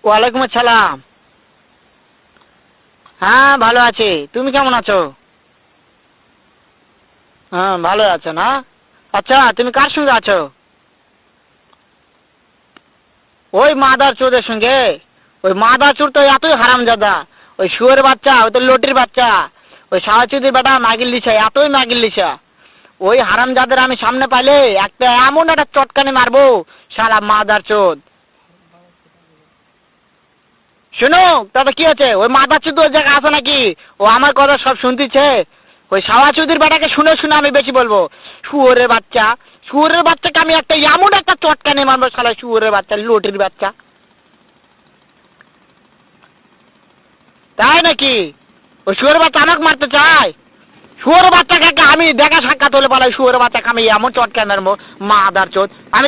ওয়ালাইকুম আসসালাম। হ্যাঁ ভালো আছি, তুমি কেমন আছো? হ্যাঁ ভালো আছো না? আচ্ছা তুমি কার সঙ্গে আছো? ওই মাদার চোরের সঙ্গে। ওই মাদার চোর তো এতই হারামজাদা। ওই শুয়োরের বাচ্চা, ওই তো লটির বাচ্চা, ওই সাওয়াচুদির বেটা মাগির লিসা, এতই মাগির লিসা। ওই হারামজাদের আমি সামনে পাইলে একটা এমন একটা চটকানি মারবো, শালা মাদার চোদ। শোনো, তাতে কি আছে? ওই মাদার চোদ ওই জায়গায় আছে নাকি? ও আমার কথা সব শুনতেছে। ওই সাওয়াচুদির বেটাকে শুনে শুনে আমি বেশি বলবো। শুয়োরের বাচ্চা, শুয়োরের বাচ্চাকে আমি একটা এমন একটা চটকানি মারবো, শালা শুয়োরের বাচ্চা, লটির বাচ্চা। তাই নাকি? ওই শুয়োরের বাচ্চা আমাকে মারতে চায়? শুয়োরের বাচ্চাকে আমি দেখা সাক্ষাৎ হলে বলে শুয়োরের বাচ্চাকে আমি এমন চটকানি মারবো, মাদার চোদ। আমি